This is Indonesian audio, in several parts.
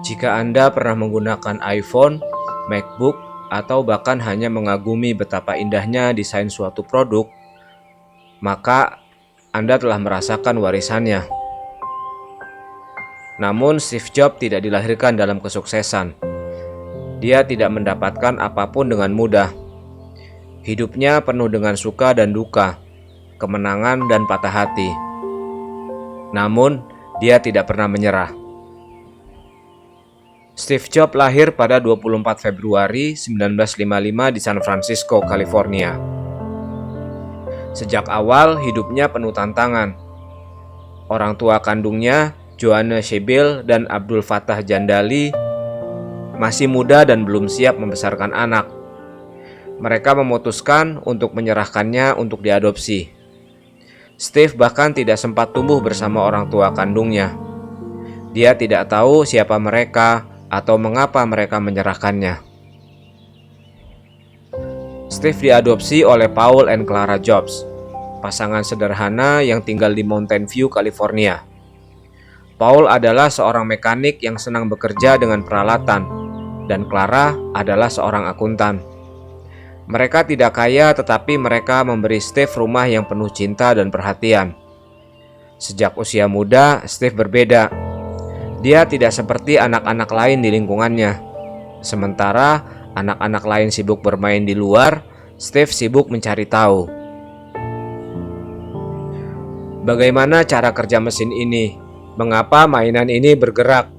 Jika Anda pernah menggunakan iPhone, MacBook, atau bahkan hanya mengagumi betapa indahnya desain suatu produk, maka Anda telah merasakan warisannya. Namun Steve Jobs tidak dilahirkan dalam kesuksesan. Dia tidak mendapatkan apapun dengan mudah. Hidupnya penuh dengan suka dan duka, kemenangan dan patah hati. Namun, dia tidak pernah menyerah. Steve Jobs lahir pada 24 Februari 1955 di San Francisco, California. Sejak awal, hidupnya penuh tantangan. Orang tua kandungnya, Johanna Shebel dan Abdul Fattah Jandali, masih muda dan belum siap membesarkan anak. Mereka memutuskan untuk menyerahkannya untuk diadopsi. Steve bahkan tidak sempat tumbuh bersama orang tua kandungnya. Dia tidak tahu siapa mereka atau mengapa mereka menyerahkannya. Steve diadopsi oleh Paul and Clara Jobs, pasangan sederhana yang tinggal di Mountain View, California. Paul adalah seorang mekanik yang senang bekerja dengan peralatan, dan Clara adalah seorang akuntan. Mereka tidak kaya, tetapi mereka memberi Steve rumah yang penuh cinta dan perhatian. Sejak usia muda, Steve berbeda. Dia tidak seperti anak-anak lain di lingkungannya. Sementara anak-anak lain sibuk bermain di luar, Steve sibuk mencari tahu. Bagaimana cara kerja mesin ini? Mengapa mainan ini bergerak?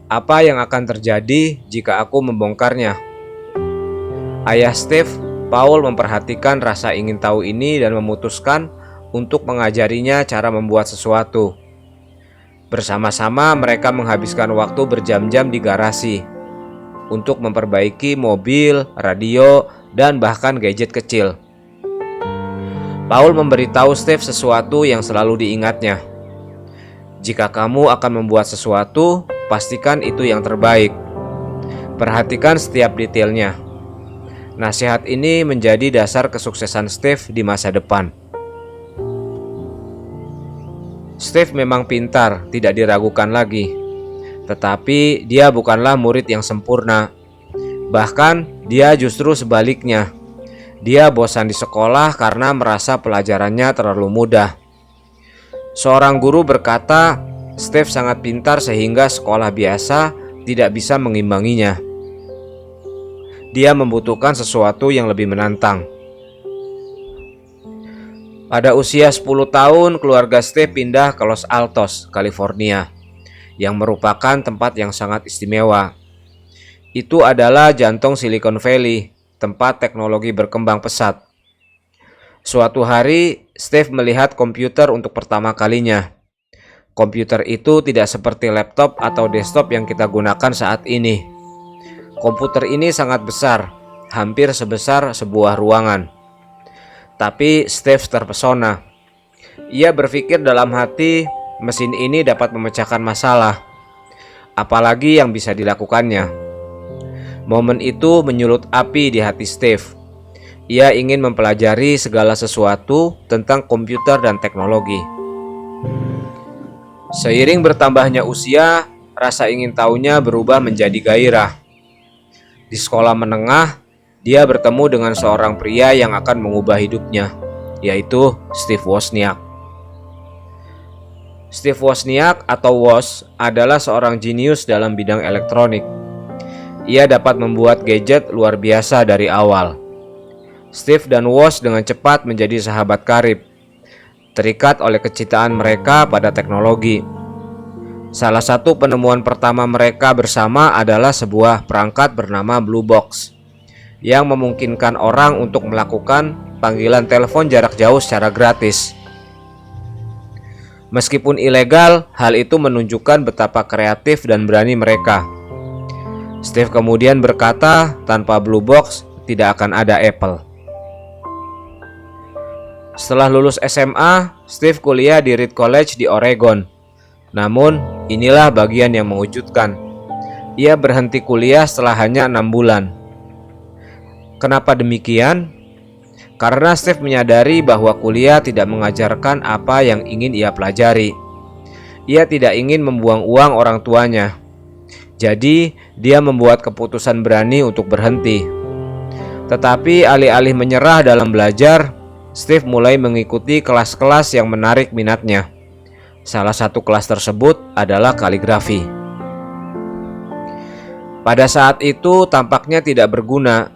Apa yang akan terjadi jika aku membongkarnya? Ayah Steve, Paul, memperhatikan rasa ingin tahu ini dan memutuskan untuk mengajarinya cara membuat sesuatu. Bersama-sama mereka menghabiskan waktu berjam-jam di garasi untuk memperbaiki mobil, radio, dan bahkan gadget kecil. Paul memberitahu Steve sesuatu yang selalu diingatnya. Jika kamu akan membuat sesuatu, pastikan itu yang terbaik. Perhatikan setiap detailnya. Nasihat ini menjadi dasar kesuksesan Steve di masa depan. Steve memang pintar, tidak diragukan lagi. Tetapi dia bukanlah murid yang sempurna. Bahkan dia justru sebaliknya. Dia bosan di sekolah karena merasa pelajarannya terlalu mudah. Seorang guru berkata, Steve sangat pintar sehingga sekolah biasa tidak bisa mengimbanginya. Dia membutuhkan sesuatu yang lebih menantang. Pada usia 10 tahun, keluarga Steve pindah ke Los Altos, California, yang merupakan tempat yang sangat istimewa. Itu adalah jantung Silicon Valley, tempat teknologi berkembang pesat. Suatu hari, Steve melihat komputer untuk pertama kalinya. Komputer itu tidak seperti laptop atau desktop yang kita gunakan saat ini. Komputer ini sangat besar, hampir sebesar sebuah ruangan. Tapi Steve terpesona. Ia berpikir dalam hati, mesin ini dapat memecahkan masalah. Apalagi yang bisa dilakukannya. Momen itu menyulut api di hati Steve. Ia ingin mempelajari segala sesuatu tentang komputer dan teknologi. Seiring bertambahnya usia, rasa ingin tahunya berubah menjadi gairah. Di sekolah menengah, dia bertemu dengan seorang pria yang akan mengubah hidupnya, yaitu Steve Wozniak. Steve Wozniak atau Woz adalah seorang jenius dalam bidang elektronik. Ia dapat membuat gadget luar biasa dari awal. Steve dan Woz dengan cepat menjadi sahabat karib, terikat oleh kecintaan mereka pada teknologi. Salah satu penemuan pertama mereka bersama adalah sebuah perangkat bernama Blue Box yang memungkinkan orang untuk melakukan panggilan telepon jarak jauh secara gratis. Meskipun ilegal, hal itu menunjukkan betapa kreatif dan berani mereka. Steve kemudian berkata, tanpa Blue Box tidak akan ada Apple. Setelah lulus SMA, Steve kuliah di Reed College di Oregon. Namun, inilah bagian yang mengejutkan. Ia berhenti kuliah setelah hanya 6 bulan. Kenapa demikian? Karena Steve menyadari bahwa kuliah tidak mengajarkan apa yang ingin ia pelajari. Ia tidak ingin membuang uang orang tuanya. Jadi, dia membuat keputusan berani untuk berhenti. Tetapi alih-alih menyerah dalam belajar, Steve mulai mengikuti kelas-kelas yang menarik minatnya. Salah satu kelas tersebut adalah kaligrafi. Pada saat itu tampaknya tidak berguna.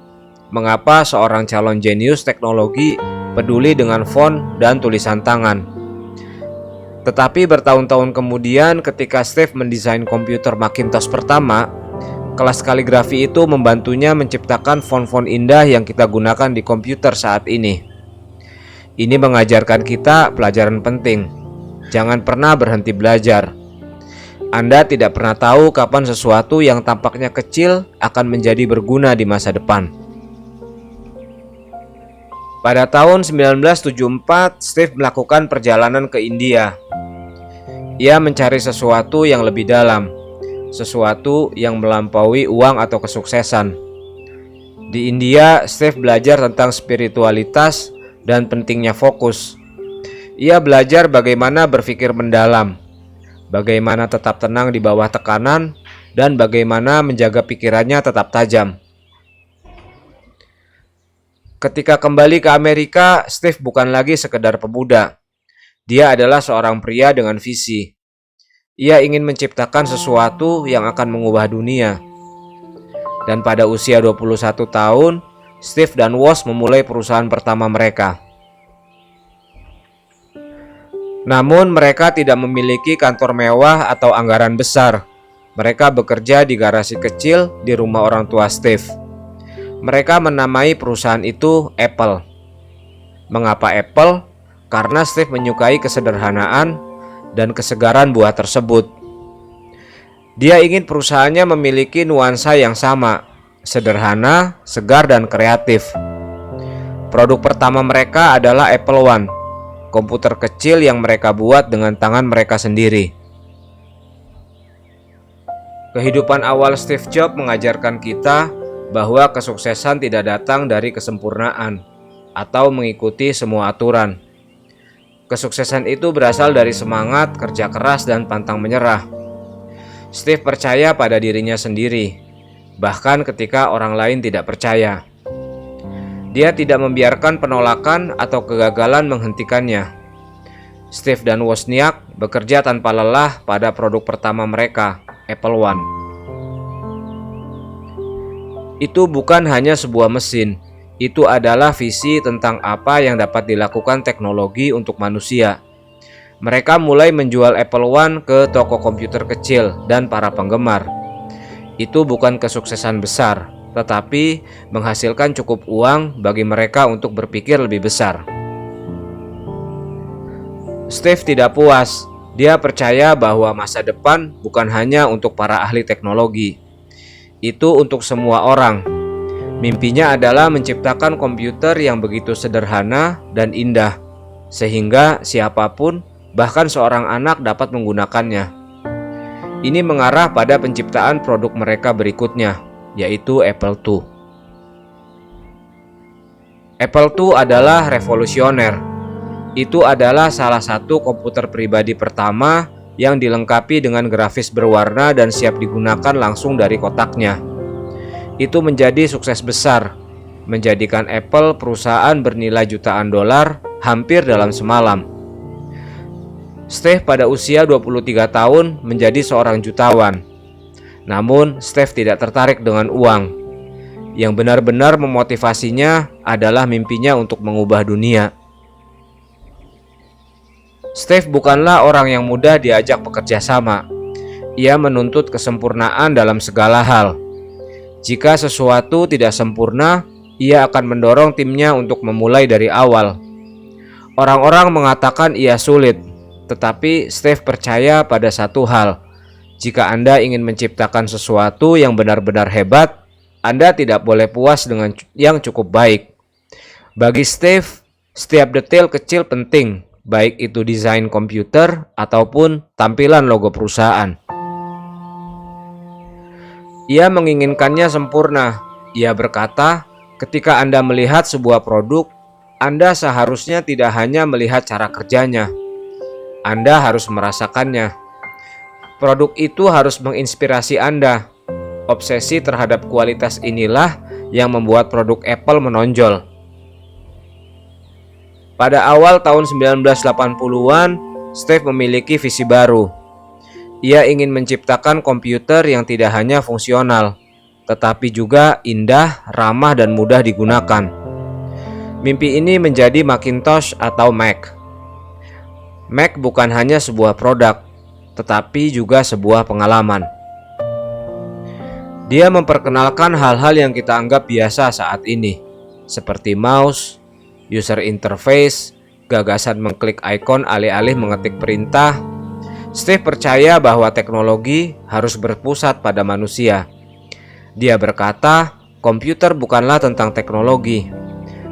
Mengapa seorang calon jenius teknologi peduli dengan font dan tulisan tangan? Tetapi bertahun-tahun kemudian ketika Steve mendesain komputer Macintosh pertama, kelas kaligrafi itu membantunya menciptakan font-font indah yang kita gunakan di komputer saat ini. Ini mengajarkan kita pelajaran penting. Jangan pernah berhenti belajar. Anda tidak pernah tahu kapan sesuatu yang tampaknya kecil akan menjadi berguna di masa depan. Pada tahun 1974, Steve melakukan perjalanan ke India. Ia mencari sesuatu yang lebih dalam, sesuatu yang melampaui uang atau kesuksesan. Di India, Steve belajar tentang spiritualitas dan pentingnya fokus. Ia belajar bagaimana berpikir mendalam, bagaimana tetap tenang di bawah tekanan, dan bagaimana menjaga pikirannya tetap tajam. Ketika kembali ke Amerika, Steve bukan lagi sekedar pemuda. Dia adalah seorang pria dengan visi. Ia ingin menciptakan sesuatu yang akan mengubah dunia. Dan pada usia 21 tahun, Steve dan Woz memulai perusahaan pertama mereka. Namun mereka tidak memiliki kantor mewah atau anggaran besar. Mereka bekerja di garasi kecil di rumah orang tua Steve. Mereka menamai perusahaan itu Apple. Mengapa Apple? Karena Steve menyukai kesederhanaan dan kesegaran buah tersebut. Dia ingin perusahaannya memiliki nuansa yang sama, sederhana, segar, dan kreatif. Produk pertama mereka adalah Apple One, komputer kecil yang mereka buat dengan tangan mereka sendiri. Kehidupan awal Steve Jobs mengajarkan kita bahwa kesuksesan tidak datang dari kesempurnaan atau mengikuti semua aturan. Kesuksesan itu berasal dari semangat, kerja keras, dan pantang menyerah. Steve percaya pada dirinya sendiri, bahkan ketika orang lain tidak percaya. Dia tidak membiarkan penolakan atau kegagalan menghentikannya. Steve dan Wozniak bekerja tanpa lelah pada produk pertama mereka, Apple One. Itu bukan hanya sebuah mesin, itu adalah visi tentang apa yang dapat dilakukan teknologi untuk manusia. Mereka mulai menjual Apple One ke toko komputer kecil dan para penggemar. Itu bukan kesuksesan besar, tetapi menghasilkan cukup uang bagi mereka untuk berpikir lebih besar. Steve tidak puas. Dia percaya bahwa masa depan bukan hanya untuk para ahli teknologi. Itu untuk semua orang. Mimpinya adalah menciptakan komputer yang begitu sederhana dan indah, sehingga siapapun, bahkan seorang anak, dapat menggunakannya. Ini mengarah pada penciptaan produk mereka berikutnya, yaitu Apple II. Apple II adalah revolusioner. Itu adalah salah satu komputer pribadi pertama yang dilengkapi dengan grafis berwarna dan siap digunakan langsung dari kotaknya. Itu menjadi sukses besar, menjadikan Apple perusahaan bernilai jutaan dolar hampir dalam semalam. Steve pada usia 23 tahun menjadi seorang jutawan. Namun Steve tidak tertarik dengan uang. Yang benar-benar memotivasinya adalah mimpinya untuk mengubah dunia. Steve bukanlah orang yang mudah diajak bekerja sama. Ia menuntut kesempurnaan dalam segala hal. Jika sesuatu tidak sempurna, ia akan mendorong timnya untuk memulai dari awal. Orang-orang mengatakan ia sulit, tetapi Steve percaya pada satu hal. Jika Anda ingin menciptakan sesuatu yang benar-benar hebat, Anda tidak boleh puas dengan yang cukup baik. Bagi Steve, setiap detail kecil penting, baik itu desain komputer ataupun tampilan logo perusahaan. Ia menginginkannya sempurna. Ia berkata, ketika Anda melihat sebuah produk, Anda seharusnya tidak hanya melihat cara kerjanya. Anda harus merasakannya. Produk itu harus menginspirasi Anda, Obsesi terhadap kualitas inilah yang membuat produk Apple menonjol. Pada awal tahun 1980-an, Steve memiliki visi baru. Ia ingin menciptakan komputer yang tidak hanya fungsional, tetapi juga indah, ramah, dan mudah digunakan. Mimpi ini menjadi Macintosh atau Mac. Mac bukan hanya sebuah produk, tetapi juga sebuah pengalaman. Dia memperkenalkan hal-hal yang kita anggap biasa saat ini, seperti mouse, user interface, gagasan mengklik ikon alih-alih mengetik perintah. Steve percaya bahwa teknologi harus berpusat pada manusia. Dia berkata, komputer bukanlah tentang teknologi.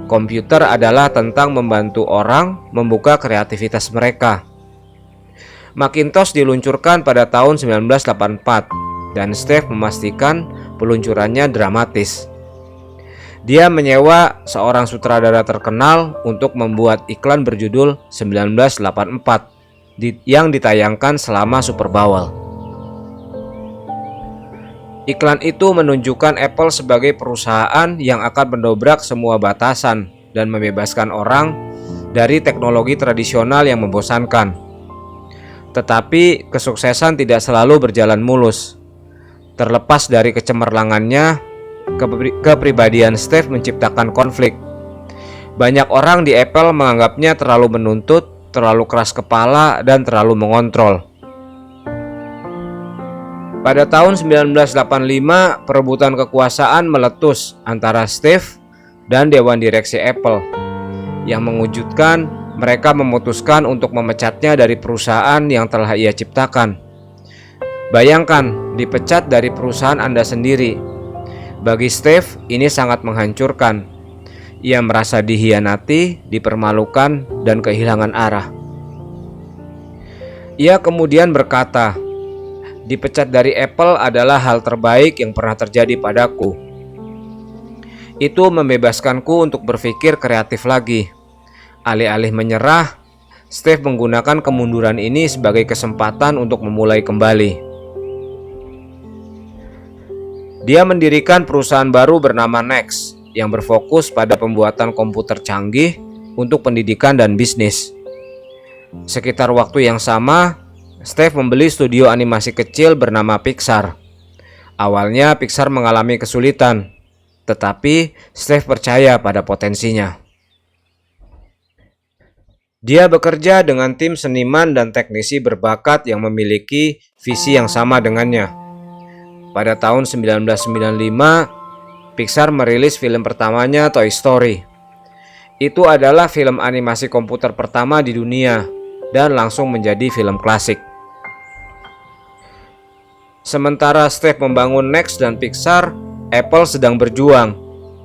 Komputer adalah tentang membantu orang membuka kreativitas mereka. Macintosh diluncurkan pada tahun 1984 dan Steve memastikan peluncurannya dramatis. Dia menyewa seorang sutradara terkenal untuk membuat iklan berjudul 1984 yang ditayangkan selama Super Bowl. Iklan itu menunjukkan Apple sebagai perusahaan yang akan mendobrak semua batasan dan membebaskan orang dari teknologi tradisional yang membosankan. Tetapi kesuksesan tidak selalu berjalan mulus. Terlepas dari kecemerlangannya, kepribadian Steve menciptakan konflik. Banyak orang di Apple menganggapnya terlalu menuntut, terlalu keras kepala, dan terlalu mengontrol. Pada tahun 1985, perebutan kekuasaan meletus antara Steve dan Dewan Direksi Apple. Yang mengejutkan, mereka memutuskan untuk memecatnya dari perusahaan yang telah ia ciptakan. Bayangkan, dipecat dari perusahaan Anda sendiri. Bagi Steve, ini sangat menghancurkan. Ia merasa dihianati, dipermalukan, dan kehilangan arah. Ia kemudian berkata, "Dipecat dari Apple adalah hal terbaik yang pernah terjadi padaku. Itu membebaskanku untuk berpikir kreatif lagi." Alih-alih menyerah, Steve menggunakan kemunduran ini sebagai kesempatan untuk memulai kembali. Dia mendirikan perusahaan baru bernama Next yang berfokus pada pembuatan komputer canggih untuk pendidikan dan bisnis. Sekitar waktu yang sama, Steve membeli studio animasi kecil bernama Pixar. Awalnya Pixar mengalami kesulitan, tetapi Steve percaya pada potensinya. Dia bekerja dengan tim seniman dan teknisi berbakat yang memiliki visi yang sama dengannya. Pada tahun 1995, Pixar merilis film pertamanya, Toy Story. Itu adalah film animasi komputer pertama di dunia dan langsung menjadi film klasik. Sementara Steve membangun Next dan Pixar, Apple sedang berjuang.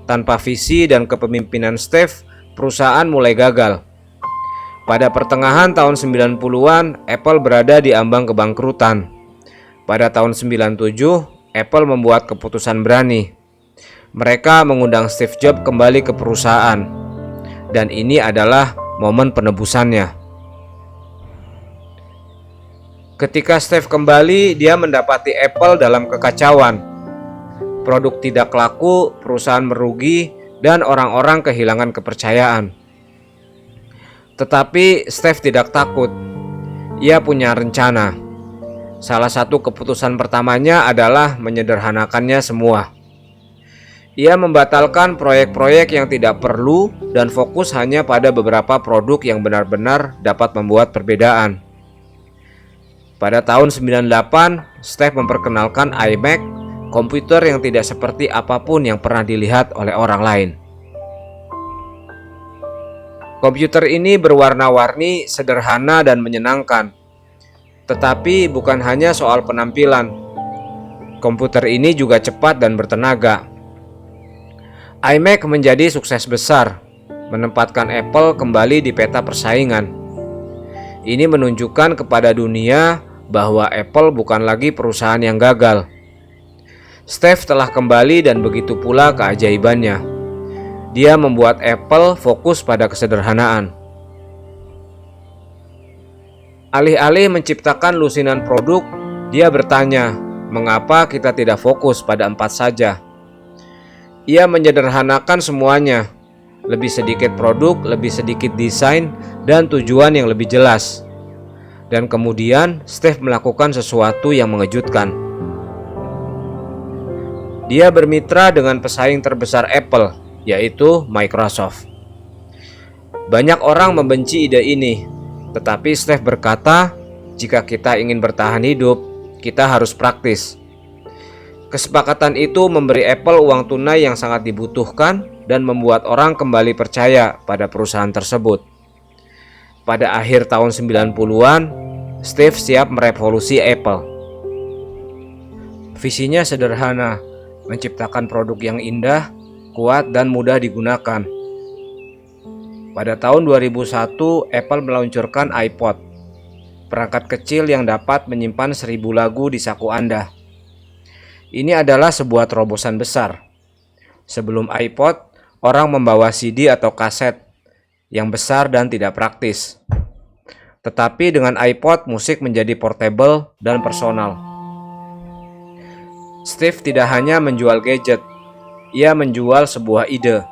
Tanpa visi dan kepemimpinan Steve, perusahaan mulai gagal. Pada pertengahan tahun 90-an, Apple berada di ambang kebangkrutan. Pada tahun 97, Apple membuat keputusan berani. Mereka mengundang Steve Jobs kembali ke perusahaan, dan ini adalah momen penebusannya. Ketika Steve kembali, dia mendapati Apple dalam kekacauan. Produk tidak laku, perusahaan merugi, dan orang-orang kehilangan kepercayaan. Tetapi Steve tidak takut. Ia punya rencana. Salah satu keputusan pertamanya adalah menyederhanakannya semua. Ia membatalkan proyek-proyek yang tidak perlu dan fokus hanya pada beberapa produk yang benar-benar dapat membuat perbedaan. Pada tahun 98, Steve memperkenalkan iMac, komputer yang tidak seperti apapun yang pernah dilihat oleh orang lain. Komputer ini berwarna-warni, sederhana, dan menyenangkan. Tetapi bukan hanya soal penampilan. Komputer ini juga cepat dan bertenaga. iMac menjadi sukses besar, menempatkan Apple kembali di peta persaingan. Ini menunjukkan kepada dunia bahwa Apple bukan lagi perusahaan yang gagal. Steve telah kembali dan begitu pula keajaibannya. Dia membuat Apple fokus pada kesederhanaan. Alih-alih menciptakan lusinan produk, dia bertanya, mengapa kita tidak fokus pada 4 saja. Ia menyederhanakan semuanya, lebih sedikit produk, lebih sedikit desain, dan tujuan yang lebih jelas. Dan kemudian Steve melakukan sesuatu yang mengejutkan. Dia bermitra dengan pesaing terbesar Apple, yaitu Microsoft. Banyak orang membenci ide ini, tetapi Steve berkata, jika kita ingin bertahan hidup, kita harus praktis. Kesepakatan itu memberi Apple uang tunai yang sangat dibutuhkan dan membuat orang kembali percaya pada perusahaan tersebut. Pada akhir tahun 90-an, Steve siap merevolusi Apple. Visinya sederhana, menciptakan produk yang indah, kuat, dan mudah digunakan. Pada tahun 2001, Apple meluncurkan iPod, perangkat kecil yang dapat menyimpan 1000 lagu di saku Anda. Ini adalah sebuah terobosan besar. Sebelum iPod, orang membawa CD atau kaset yang besar dan tidak praktis. Tetapi dengan iPod, musik menjadi portable dan personal. Steve tidak hanya menjual gadget, ia menjual sebuah ide.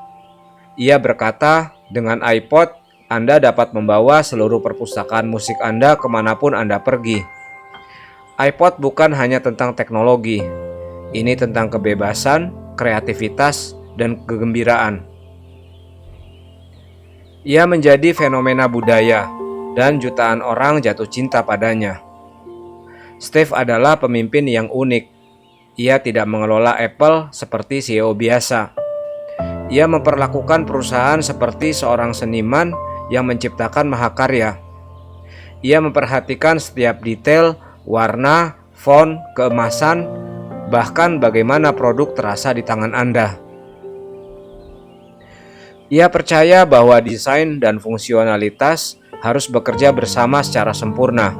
Ia berkata, dengan iPod, Anda dapat membawa seluruh perpustakaan musik Anda kemanapun Anda pergi. iPod bukan hanya tentang teknologi, ini tentang kebebasan, kreativitas, dan kegembiraan. Ia menjadi fenomena budaya, dan jutaan orang jatuh cinta padanya. Steve adalah pemimpin yang unik. Ia tidak mengelola Apple seperti CEO biasa. Ia memperlakukan perusahaan seperti seorang seniman yang menciptakan mahakarya. Ia memperhatikan setiap detail, warna, font, keemasan, bahkan bagaimana produk terasa di tangan Anda. Ia percaya bahwa desain dan fungsionalitas harus bekerja bersama secara sempurna.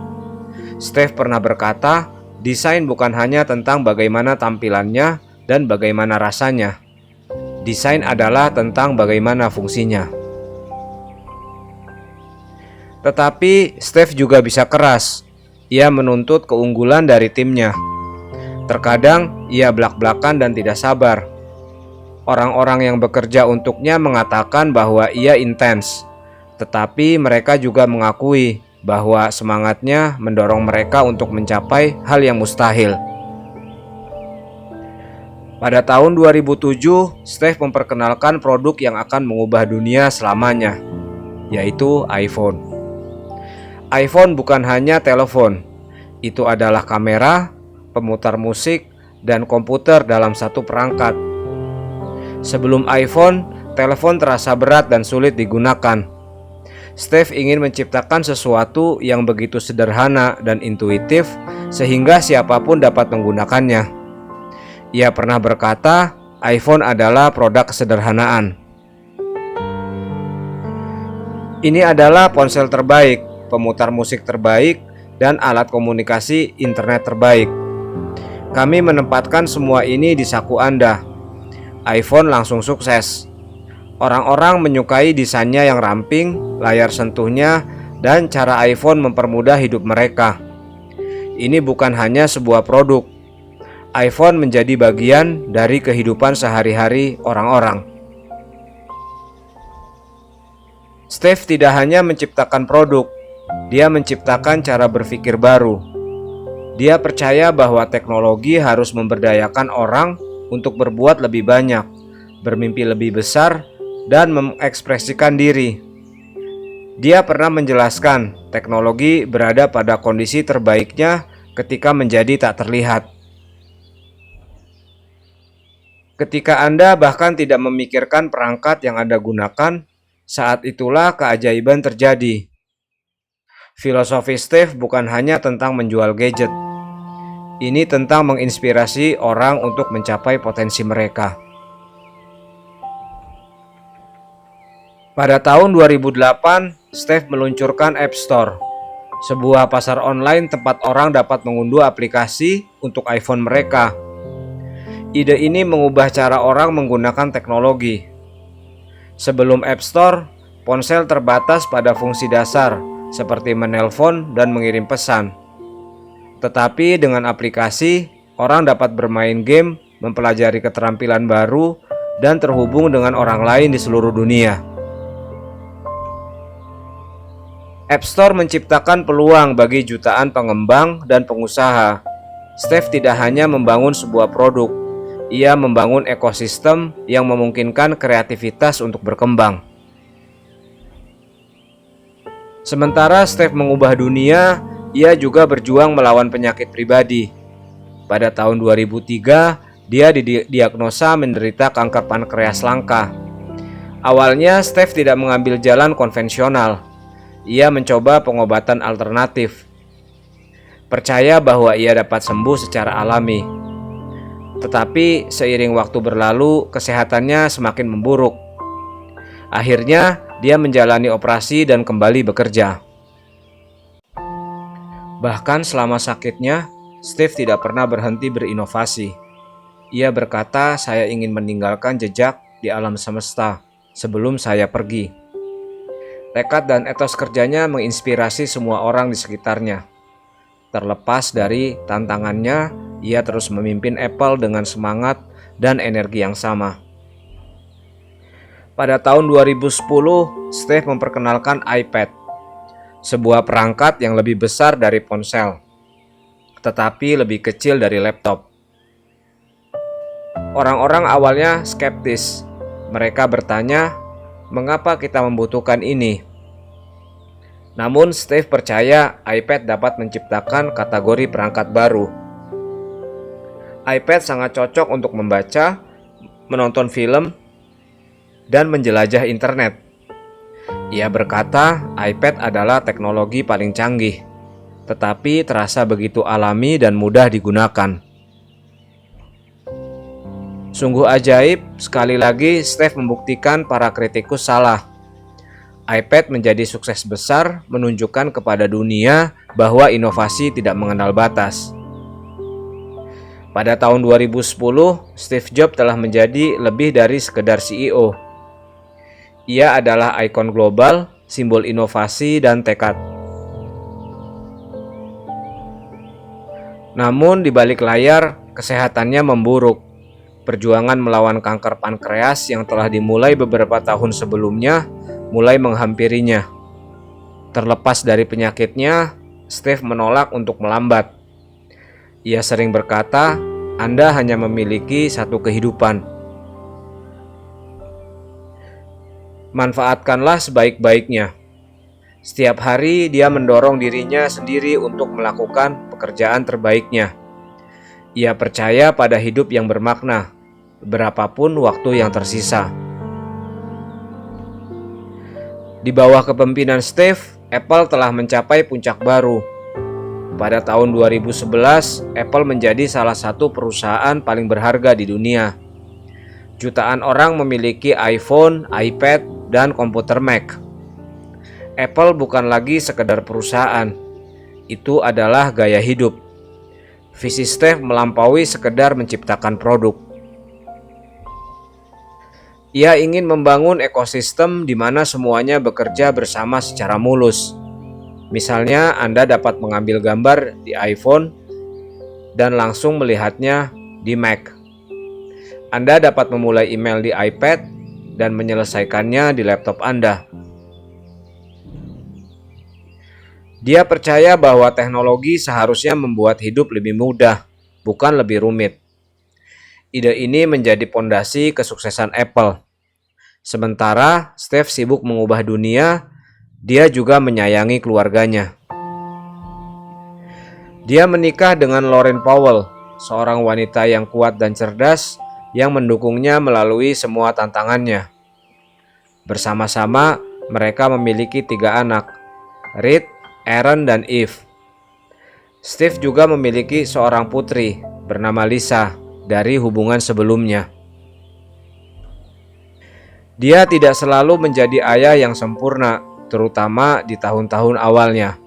Steve pernah berkata, desain bukan hanya tentang bagaimana tampilannya dan bagaimana rasanya. Desain adalah tentang bagaimana fungsinya. Tetapi Steve juga bisa keras. Ia menuntut keunggulan dari timnya. Terkadang ia belak-belakan dan tidak sabar. Orang-orang yang bekerja untuknya mengatakan bahwa ia intens, tetapi mereka juga mengakui bahwa semangatnya mendorong mereka untuk mencapai hal yang mustahil. Pada tahun 2007, Steve memperkenalkan produk yang akan mengubah dunia selamanya, yaitu iPhone. iPhone bukan hanya telepon, itu adalah kamera, pemutar musik, dan komputer dalam satu perangkat. Sebelum iPhone, telepon terasa berat dan sulit digunakan. Steve ingin menciptakan sesuatu yang begitu sederhana dan intuitif sehingga siapapun dapat menggunakannya. Ia pernah berkata, iPhone adalah produk kesederhanaan. Ini adalah ponsel terbaik, pemutar musik terbaik, dan alat komunikasi internet terbaik. Kami menempatkan semua ini di saku Anda. iPhone langsung sukses. Orang-orang menyukai desainnya yang ramping, layar sentuhnya, dan cara iPhone mempermudah hidup mereka. Ini bukan hanya sebuah produk. iPhone menjadi bagian dari kehidupan sehari-hari orang-orang. Steve tidak hanya menciptakan produk, dia menciptakan cara berpikir baru. Dia percaya bahwa teknologi harus memberdayakan orang untuk berbuat lebih banyak, bermimpi lebih besar, dan mengekspresikan diri. Dia pernah menjelaskan, teknologi berada pada kondisi terbaiknya ketika menjadi tak terlihat. Ketika Anda bahkan tidak memikirkan perangkat yang Anda gunakan, saat itulah keajaiban terjadi. Filosofi Steve bukan hanya tentang menjual gadget. Ini tentang menginspirasi orang untuk mencapai potensi mereka. Pada tahun 2008, Steve meluncurkan App Store, sebuah pasar online tempat orang dapat mengunduh aplikasi untuk iPhone mereka. Ide ini mengubah cara orang menggunakan teknologi. Sebelum App Store, ponsel terbatas pada fungsi dasar seperti menelpon dan mengirim pesan. Tetapi dengan aplikasi, Orang dapat bermain game, mempelajari keterampilan baru, dan terhubung dengan orang lain di seluruh dunia. App Store menciptakan peluang bagi jutaan pengembang dan pengusaha. Steve tidak hanya membangun sebuah produk, ia membangun ekosistem yang memungkinkan kreativitas untuk berkembang. Sementara Steve mengubah dunia, ia juga berjuang melawan penyakit pribadi. Pada tahun 2003, dia didiagnosa menderita kanker pankreas langka. Awalnya, Steve tidak mengambil jalan konvensional. Ia mencoba pengobatan alternatif, percaya bahwa ia dapat sembuh secara alami. Tetapi seiring waktu berlalu, kesehatannya semakin memburuk. Akhirnya, dia menjalani operasi dan kembali bekerja. Bahkan selama sakitnya, Steve tidak pernah berhenti berinovasi. Ia berkata, "Saya ingin meninggalkan jejak di alam semesta sebelum saya pergi." Tekad dan etos kerjanya menginspirasi semua orang di sekitarnya. Terlepas dari tantangannya, ia terus memimpin Apple dengan semangat dan energi yang sama. Pada tahun 2010, Steve memperkenalkan iPad, sebuah perangkat yang lebih besar dari ponsel, tetapi lebih kecil dari laptop. Orang-orang awalnya skeptis. Mereka bertanya, "Mengapa kita membutuhkan ini?" Namun Steve percaya iPad dapat menciptakan kategori perangkat baru. iPad sangat cocok untuk membaca, menonton film, dan menjelajah internet. Ia berkata, iPad adalah teknologi paling canggih, tetapi terasa begitu alami dan mudah digunakan. Sungguh ajaib, sekali lagi Steve membuktikan para kritikus salah. iPad menjadi sukses besar, menunjukkan kepada dunia bahwa inovasi tidak mengenal batas. Pada tahun 2010, Steve Jobs telah menjadi lebih dari sekedar CEO. Ia adalah ikon global, simbol inovasi dan tekad. Namun di balik layar, kesehatannya memburuk. Perjuangan melawan kanker pankreas yang telah dimulai beberapa tahun sebelumnya mulai menghampirinya. Terlepas dari penyakitnya, Steve menolak untuk melambat. Ia sering berkata, "Anda hanya memiliki satu kehidupan. Manfaatkanlah sebaik-baiknya." Setiap hari dia mendorong dirinya sendiri untuk melakukan pekerjaan terbaiknya. Ia percaya pada hidup yang bermakna, berapapun waktu yang tersisa. Di bawah kepemimpinan Steve, Apple telah mencapai puncak baru. Pada tahun 2011, Apple menjadi salah satu perusahaan paling berharga di dunia. Jutaan orang memiliki iPhone, iPad, dan komputer Mac. Apple bukan lagi sekedar perusahaan, itu adalah gaya hidup. Visi Steve melampaui sekedar menciptakan produk. Ia ingin membangun ekosistem di mana semuanya bekerja bersama secara mulus. Misalnya, Anda dapat mengambil gambar di iPhone dan langsung melihatnya di Mac. Anda dapat memulai email di iPad dan menyelesaikannya di laptop Anda. Dia percaya bahwa teknologi seharusnya membuat hidup lebih mudah, bukan lebih rumit. Ide ini menjadi pondasi kesuksesan Apple. Sementara Steve sibuk mengubah dunia, dia juga menyayangi keluarganya. Dia menikah dengan Lauren Powell, seorang wanita yang kuat dan cerdas yang mendukungnya melalui semua tantangannya. Bersama-sama, mereka memiliki 3 anak, Reed, Aaron, dan Eve. Steve juga memiliki seorang putri bernama Lisa dari hubungan sebelumnya. Dia tidak selalu menjadi ayah yang sempurna, terutama di tahun-tahun awalnya.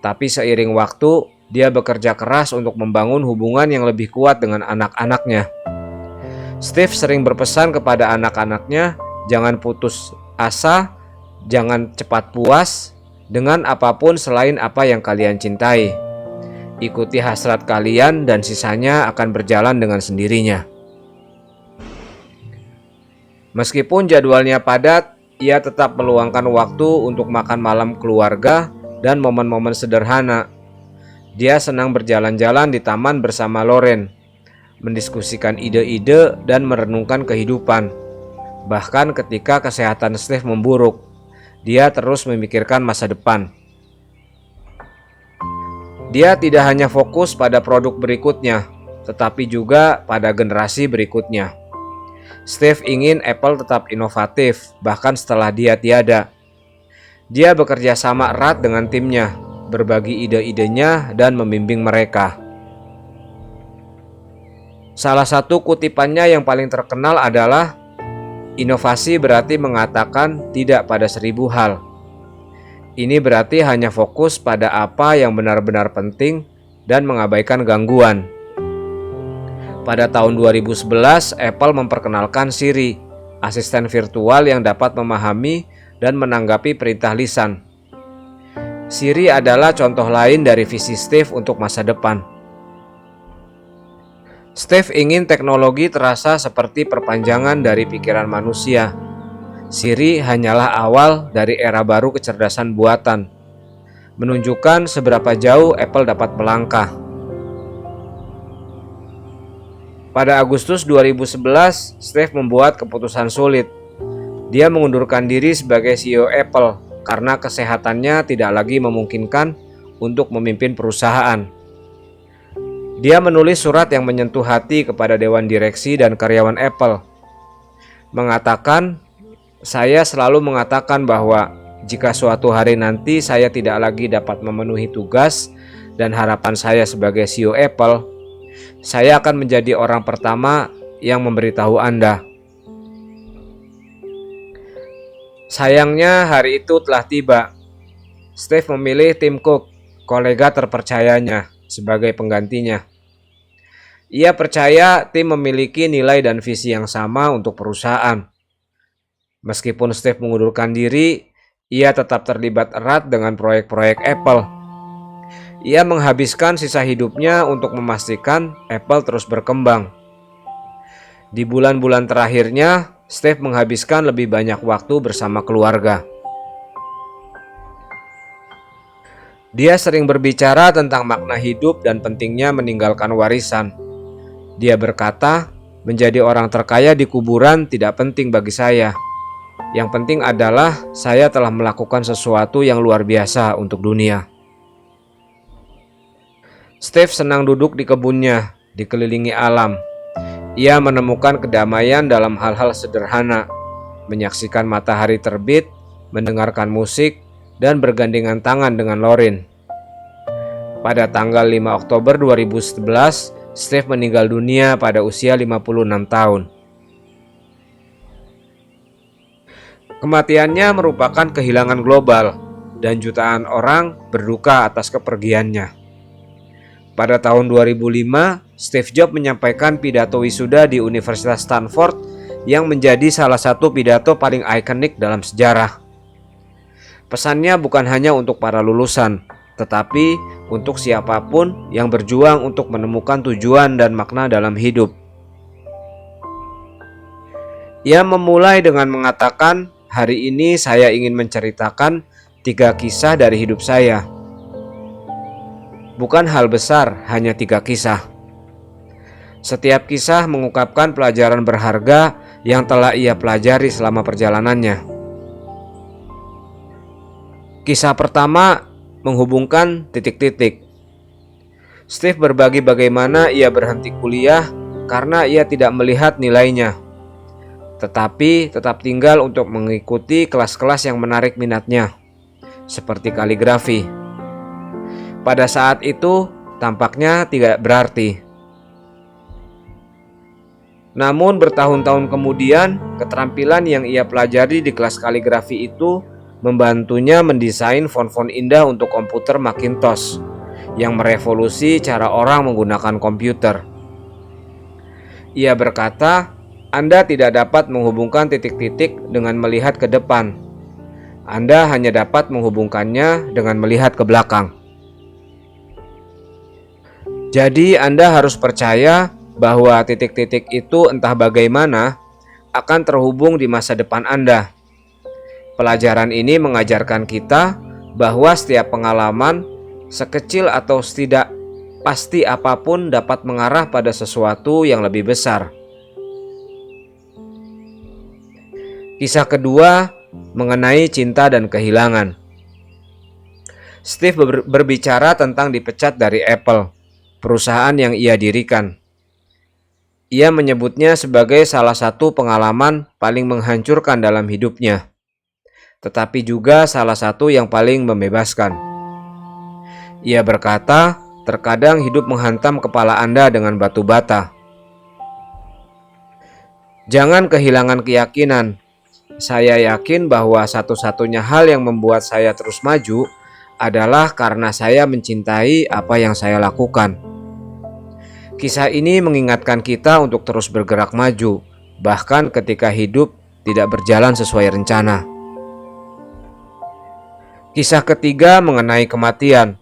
Tapi seiring waktu, dia bekerja keras untuk membangun hubungan yang lebih kuat dengan anak-anaknya. Steve sering berpesan kepada anak-anaknya, jangan putus asa, jangan cepat puas dengan apapun selain apa yang kalian cintai. Ikuti hasrat kalian dan sisanya akan berjalan dengan sendirinya. Meskipun jadwalnya padat, ia tetap meluangkan waktu untuk makan malam keluarga dan momen-momen sederhana. Dia senang berjalan-jalan di taman bersama Loren, mendiskusikan ide-ide dan merenungkan kehidupan. Bahkan ketika kesehatan Steve memburuk, dia terus memikirkan masa depan. Dia tidak hanya fokus pada produk berikutnya, tetapi juga pada generasi berikutnya. Steve ingin Apple tetap inovatif, bahkan setelah dia tiada. Dia bekerja sama erat dengan timnya, berbagi ide-idenya dan membimbing mereka. Salah satu kutipannya yang paling terkenal adalah, inovasi berarti mengatakan tidak pada 1000 hal. Ini berarti hanya fokus pada apa yang benar-benar penting dan mengabaikan gangguan. Pada tahun 2011, Apple memperkenalkan Siri, asisten virtual yang dapat memahami dan menanggapi perintah lisan. Siri adalah contoh lain dari visi Steve untuk masa depan. Steve ingin teknologi terasa seperti perpanjangan dari pikiran manusia. Siri hanyalah awal dari era baru kecerdasan buatan, menunjukkan seberapa jauh Apple dapat melangkah. Pada Agustus 2011, Steve membuat keputusan sulit. Dia mengundurkan diri sebagai CEO Apple karena kesehatannya tidak lagi memungkinkan untuk memimpin perusahaan. Dia menulis surat yang menyentuh hati kepada dewan direksi dan karyawan Apple, mengatakan, "Saya selalu mengatakan bahwa jika suatu hari nanti saya tidak lagi dapat memenuhi tugas dan harapan saya sebagai CEO Apple, saya akan menjadi orang pertama yang memberitahu Anda." Sayangnya hari itu telah tiba. Steve memilih Tim Cook, kolega terpercayanya, sebagai penggantinya. Ia percaya tim memiliki nilai dan visi yang sama untuk perusahaan. Meskipun Steve mengundurkan diri, ia tetap terlibat erat dengan proyek-proyek Apple. Ia menghabiskan sisa hidupnya untuk memastikan Apple terus berkembang. Di bulan-bulan terakhirnya, Steve menghabiskan lebih banyak waktu bersama keluarga. Dia sering berbicara tentang makna hidup dan pentingnya meninggalkan warisan. Dia berkata, "Menjadi orang terkaya di kuburan tidak penting bagi saya. Yang penting adalah saya telah melakukan sesuatu yang luar biasa untuk dunia." Steve senang duduk di kebunnya, dikelilingi alam. Ia menemukan kedamaian dalam hal-hal sederhana, menyaksikan matahari terbit, mendengarkan musik, dan bergandengan tangan dengan Loren. Pada tanggal 5 Oktober 2011, Steve meninggal dunia pada usia 56 tahun. Kematiannya merupakan kehilangan global, dan jutaan orang berduka atas kepergiannya. Pada tahun 2005, Steve Jobs menyampaikan pidato wisuda di Universitas Stanford yang menjadi salah satu pidato paling ikonik dalam sejarah. Pesannya bukan hanya untuk para lulusan, tetapi untuk siapapun yang berjuang untuk menemukan tujuan dan makna dalam hidup. Ia memulai dengan mengatakan, "Hari ini saya ingin menceritakan 3 kisah dari hidup saya. Bukan hal besar, hanya 3 kisah. Setiap kisah mengungkapkan pelajaran berharga yang telah ia pelajari selama perjalanannya." Kisah pertama menghubungkan titik-titik. Steve berbagi bagaimana ia berhenti kuliah karena ia tidak melihat nilainya, tetapi tetap tinggal untuk mengikuti kelas-kelas yang menarik minatnya, seperti kaligrafi. Pada saat itu tampaknya tidak berarti. Namun bertahun-tahun kemudian, keterampilan yang ia pelajari di kelas kaligrafi itu membantunya mendesain font-font indah untuk komputer Macintosh yang merevolusi cara orang menggunakan komputer. Ia berkata, "Anda tidak dapat menghubungkan titik-titik dengan melihat ke depan. Anda hanya dapat menghubungkannya dengan melihat ke belakang." Jadi Anda harus percaya bahwa titik-titik itu entah bagaimana akan terhubung di masa depan Anda. Pelajaran ini mengajarkan kita bahwa setiap pengalaman, sekecil atau setidak pasti apapun, dapat mengarah pada sesuatu yang lebih besar. Kisah kedua mengenai cinta dan kehilangan. Steve berbicara tentang dipecat dari Apple, perusahaan yang ia dirikan. Ia menyebutnya sebagai salah satu pengalaman paling menghancurkan dalam hidupnya, tetapi juga salah satu yang paling membebaskan. Ia berkata, terkadang hidup menghantam kepala Anda dengan batu bata. Jangan kehilangan keyakinan. Saya yakin bahwa satu-satunya hal yang membuat saya terus maju adalah karena saya mencintai apa yang saya lakukan. Kisah ini mengingatkan kita untuk terus bergerak maju, bahkan ketika hidup tidak berjalan sesuai rencana. Kisah ketiga mengenai kematian.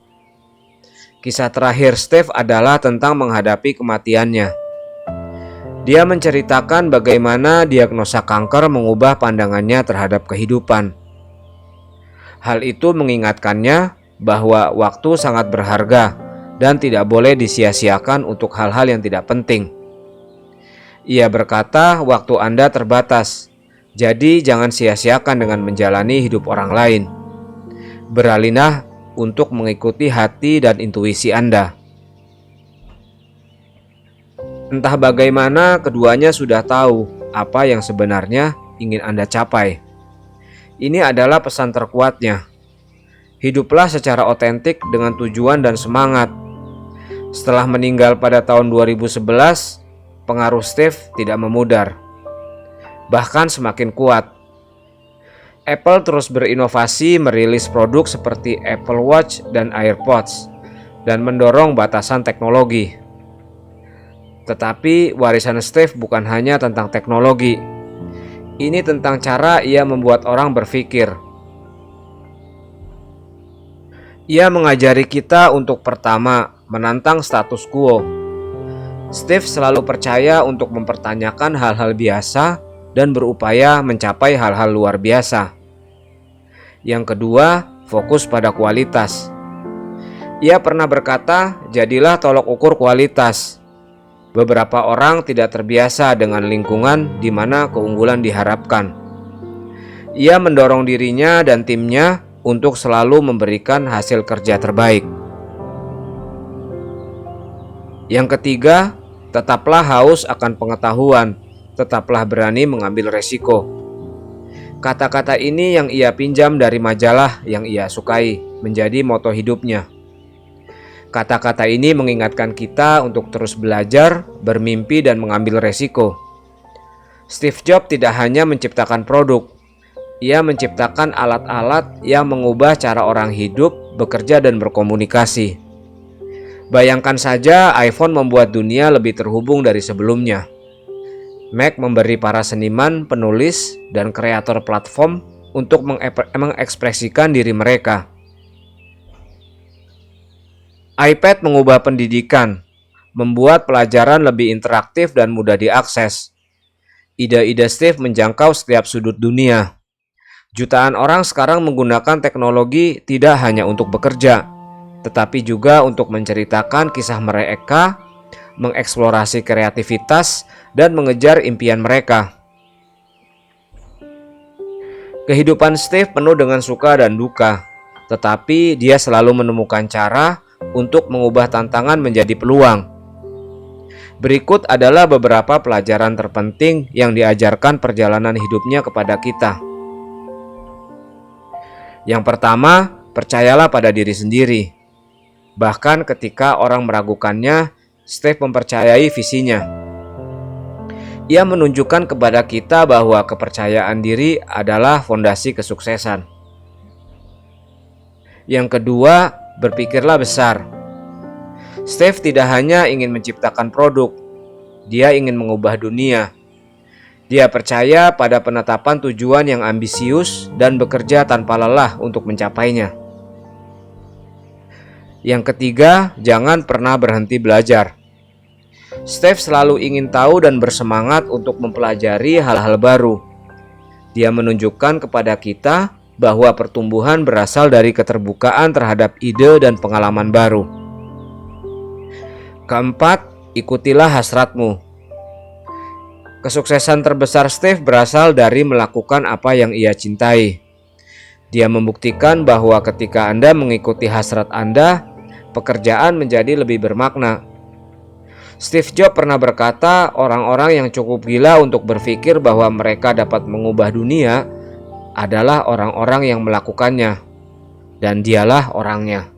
Kisah terakhir Steve adalah tentang menghadapi kematiannya. Dia menceritakan bagaimana diagnosa kanker mengubah pandangannya terhadap kehidupan. Hal itu mengingatkannya bahwa waktu sangat berharga dan tidak boleh disia-siakan untuk hal-hal yang tidak penting. Ia berkata, waktu Anda terbatas, jadi jangan sia-siakan dengan menjalani hidup orang lain. Beralihlah untuk mengikuti hati dan intuisi Anda. Entah bagaimana, keduanya sudah tahu apa yang sebenarnya ingin Anda capai. Ini adalah pesan terkuatnya. Hiduplah secara otentik dengan tujuan dan semangat. Setelah meninggal pada tahun 2011, pengaruh Steve tidak memudar, bahkan semakin kuat. Apple terus berinovasi, merilis produk seperti Apple Watch dan AirPods, dan mendorong batasan teknologi. Tetapi warisan Steve bukan hanya tentang teknologi. Ini tentang cara ia membuat orang berpikir. Ia mengajari kita untuk pertama, menantang status quo. Steve selalu percaya untuk mempertanyakan hal-hal biasa dan berupaya mencapai hal-hal luar biasa. Yang kedua, fokus pada kualitas. Ia pernah berkata, jadilah tolok ukur kualitas. Beberapa orang tidak terbiasa dengan lingkungan di mana keunggulan diharapkan. Ia mendorong dirinya dan timnya untuk selalu memberikan hasil kerja terbaik. Yang ketiga, tetaplah haus akan pengetahuan, tetaplah berani mengambil resiko. Kata-kata ini yang ia pinjam dari majalah yang ia sukai, menjadi moto hidupnya. Kata-kata ini mengingatkan kita untuk terus belajar, bermimpi, dan mengambil resiko. Steve Jobs tidak hanya menciptakan produk, ia menciptakan alat-alat yang mengubah cara orang hidup, bekerja, dan berkomunikasi. Bayangkan saja iPhone membuat dunia lebih terhubung dari sebelumnya. Mac memberi para seniman, penulis, dan kreator platform untuk mengekspresikan diri mereka. iPad mengubah pendidikan, membuat pelajaran lebih interaktif dan mudah diakses. Ide-ide Steve menjangkau setiap sudut dunia. Jutaan orang sekarang menggunakan teknologi tidak hanya untuk bekerja, tetapi juga untuk menceritakan kisah mereka, mengeksplorasi kreativitas, dan mengejar impian mereka. Kehidupan Steve penuh dengan suka dan duka, tetapi dia selalu menemukan cara untuk mengubah tantangan menjadi peluang. Berikut adalah beberapa pelajaran terpenting yang diajarkan perjalanan hidupnya kepada kita. Yang pertama, percayalah pada diri sendiri. Bahkan ketika orang meragukannya, Steve mempercayai visinya. Ia menunjukkan kepada kita bahwa kepercayaan diri adalah fondasi kesuksesan. Yang kedua, berpikirlah besar. Steve tidak hanya ingin menciptakan produk, dia ingin mengubah dunia. Dia percaya pada penetapan tujuan yang ambisius dan bekerja tanpa lelah untuk mencapainya. Yang ketiga, jangan pernah berhenti belajar. Steve selalu ingin tahu dan bersemangat untuk mempelajari hal-hal baru. Dia menunjukkan kepada kita bahwa pertumbuhan berasal dari keterbukaan terhadap ide dan pengalaman baru. Keempat, ikutilah hasratmu. Kesuksesan terbesar Steve berasal dari melakukan apa yang ia cintai. Dia membuktikan bahwa ketika Anda mengikuti hasrat Anda, pekerjaan menjadi lebih bermakna. Steve Jobs pernah berkata, orang-orang yang cukup gila untuk berpikir bahwa mereka dapat mengubah dunia adalah orang-orang yang melakukannya, dan dialah orangnya.